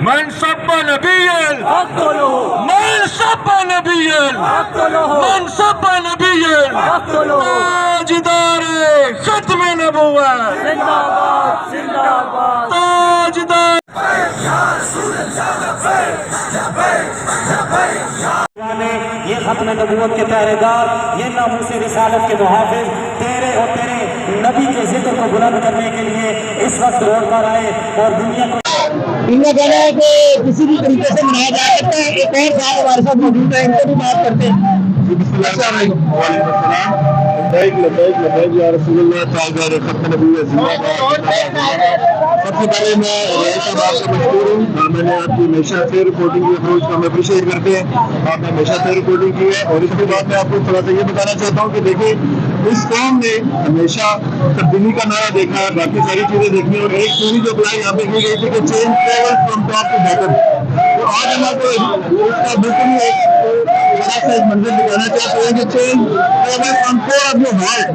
من سب نبيا من سب نبيا من سب نبيا تاجدار ختم نبوة تاجدار یہ ختم نبوت کے پہرے دار، یہ ناموس رسالت کے محافظ تیرے اور تیرے نبی کے ذکر کو بلند کرنے کے لیے اس وقت روڈ پر آئے اور دنیا کو ان کا کہنا ہے کہ کسی بھی طریقے سے منایا جا سکتا ہے. ایک اور صاحب ہمارے ساتھ موجود ہے، ان کو بھی بات کرتے ہیں. السلام علیکم. وعلیکم السلام. لبیک یا رسول اللہ تاجدار ختم نبوت زندہ باد. سب سے پہلے میں صاحب آپ کا مشکور ہوں. میں نے آپ کی ہمیشہ فیئر رپورٹنگ کی اپروچ کو ہم اپریشیٹ کرتے ہیں. آپ نے ہمیشہ فیئر رپورٹنگ کی ہے، اور اس کے بعد میں آپ کو تھوڑا سا یہ بتانا چاہتا ہوں کہ دیکھیں اس قوم نے ہمیشہ تبدیلی کا نعرہ دیکھا ہے، باقی ساری چیزیں دیکھی ہیں، اور ایک چیز جو اپلائی یہاں پہ کی گئی تھی کہ change travel from top to bottom. تو آج ہم آپ کو اس کا بالکل ایک بڑا سا منظر دکھانا چاہتے ہیں کہ change travel from core of your heart.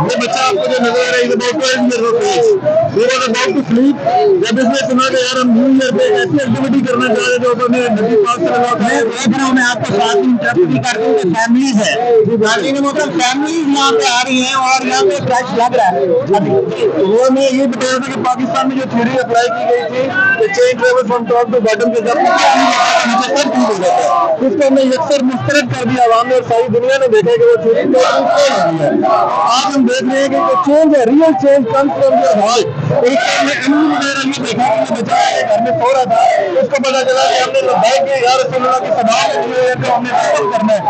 یہ بچہ آپ کو جو نظر آ رہا ہے is about 12 years of age. He was about to sleep. جب اس نے سنا کہ یار ہم نیو ایئر پہ ایک ایسی ایکٹیویٹی کرنا چاہ رہے جو اپنے نبی پاک صلی اللہ علیہ وسلم. میں دیکھ رہا ہوں، میں آپ کو ساتھ ہی انٹرپٹ بھی کر دوں کہ فیملیز ہے، فیملیز یہاں پہ آ رہی ہیں اور یہاں پہ کریش لگ رہا ہے. تو وہ میں یہ بتا رہا تھا کہ پاکستان میں جو تھیوری اپلائی کی گئی تھی کہ change travel from top to bottom کے جب اس کو ہم نے یکسر مسترد کر دیا عوام نے، اور ساری دنیا نے دیکھا کہ وہ تھیوری آج ہم دیکھ رہے ہیں کہ چینج ہے، real change comes from your heart. اور اس کو ہم نے امن وغیرہ یہ دیکھا کہ بچہ گھر میں سو رہا تھا، اس کو پتا چلا کہ ہم نے لبیک کے یا رسول اللہ کی صدا لگی ہے کہ ہم نے نقل کرنا ہے،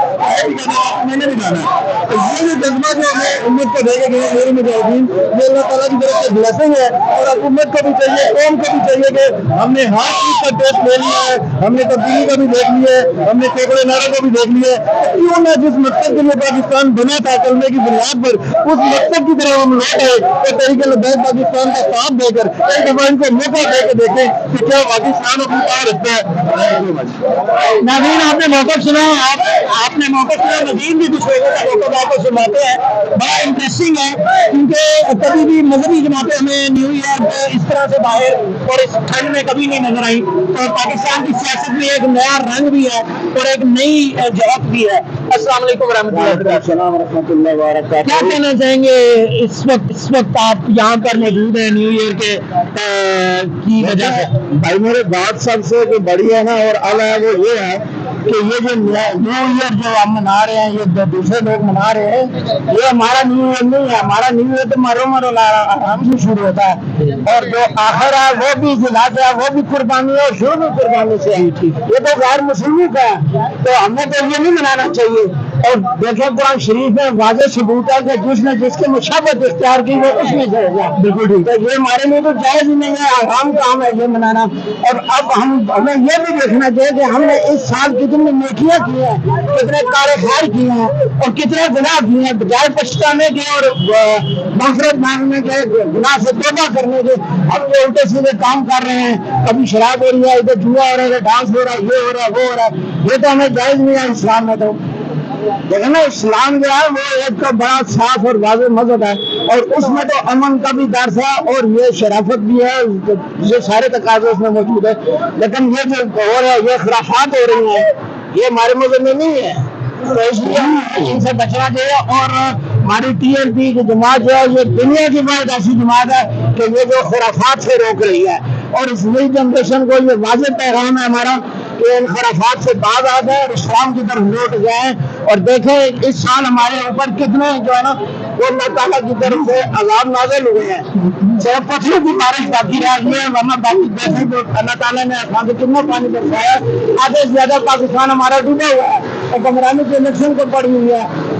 میں نے بھی جانا ہے. تو یہ جو جذبہ جو ہمیں امت کو دے کے گئے میرے مجاہدین، یہ اللہ تعالیٰ کی طرف سے بلیسنگ ہے. اور اب امت کو بھی چاہیے، قوم کو بھی چاہیے کہ ہم نے ہر چیز کا ٹیسٹ لے لیا ہے، ہم نے تبدیلی کا بھی دیکھ لیا ہے، ہم نے ٹیکڑے نعرے کو بھی دیکھ لیا ہے. کیوں نہ جس مقصد کے لیے پاکستان بنا تھا کلمے کی بنیاد پر، اس مقصد کی طرف ہم لوٹ آئے اور طریقے لبیک پاکستان کا ساتھ دے کر ایک دفعہ ان کو موقع دے کے دیکھیں کہ کیا پاکستان اپنی کہاں رکھتا ہے. ناظرین، آپ نے موقف سنا، آپ نے موقف سنا، مزید بھی کچھ لوگوں کا موقف آپ کو سناتے ہیں. بڑا انٹرسٹنگ ہے کیونکہ کبھی بھی مذہبی جماعتیں ہمیں نیو ایئر اس طرح سے باہر اور اس ٹھنڈ میں کبھی نہیں نظر آئی. اور پاکستان کی سیاست میں ایک نیا رنگ بھی ہے اور ایک نئی جھلک بھی ہے. السلام علیکم ورحمۃ اللہ وبرکاتہ. کیا کہنا چاہیں گے اس وقت آپ یہاں پر موجود ہیں نیو ایئر کے کی وجہ سے؟ بھائی میرے بات سب سے جو بڑی ہے نا اور اعلیٰ ہے وہ یہ ہے کہ یہ جو نیو ایئر جو ہم منا رہے ہیں، یہ دوسرے لوگ منا رہے ہیں، یہ ہمارا نیو ایئر نہیں ہے. ہمارا نیو ایئر تو مرو آرام سے شروع ہوتا ہے، اور جو آخر ہے وہ بھی ذات ہے، وہ بھی قربانی ہے، اور شروع بھی قربانی سے ہے. یہ تو غیر مسلموں کا ہے، تو ہمیں تو یہ نہیں منانا چاہیے. اور دیکھیں قرآن شریف میں واضح ثبوت ہے کہ جس نے جس کی مشابہت اختیار کی وہ اس میں جائے گا. بالکل ٹھیک ہے، یہ ہمارے لیے تو جائز ہی نہیں ہے، حرام کام ہے یہ منانا. اور اب ہمیں یہ بھی دیکھنا چاہیے کہ ہم نے اس سال کتنی نیکیاں کی ہیں، کتنے کار خیر کیے ہیں، اور کتنے گناہ کیے ہیں بجائے پچھتانے کے اور مغفرت مانگنے کے، گناہ سے توبہ کرنے کے. ہم یہ الٹے سیدھے کام کر رہے ہیں، کبھی شراب ہو رہی ہے، ادھر جوا ہو رہا ہے، ڈانس ہو رہا ہے، یہ ہو رہا ہے، وہ ہو رہا ہے. یہ تو ہمیں جائز نہیں ہے اسلام میں. تو دیکھیں نا، اسلام جو ہے وہ ایک تو بڑا صاف اور واضح مذہب ہے، اور اس میں تو امن کا بھی درس ہے اور یہ شرافت بھی ہے، یہ سارے تقاضے اس میں موجود ہے. لیکن یہ جو ہو رہا ہے، یہ خرافات ہو رہی ہیں، یہ ہمارے مذہب میں نہیں ہے. تو اس لیے ان سے بچنا چاہیے. اور ہماری TLP کی جماعت جو ہے یہ دنیا کی بہت ایسی جماعت ہے کہ یہ جو خرافات سے روک رہی ہے، اور اس نئی جنریشن کو یہ واضح پیغام ہے ہمارا کہ ان خرافات سے باز آ جائیں اور اسلام کی طرف لوٹ جائیں. اور دیکھیں اس سال ہمارے اوپر کتنے جو ہے نا وہ اللہ تعالیٰ کی طرف سے عذاب نازل ہوئے ہیں. صرف پتھروں کی بارش باقی رہ گئی ہے، ورنہ باقی دیکھیں تو اللہ تعالیٰ نے آسمان سے کتنا پانی برسایا. آدھے سے زیادہ پاکستان ہمارا ڈوبا ہوا ہے، حکمرانی کے الیکشن کو پڑی ہوئی ہے.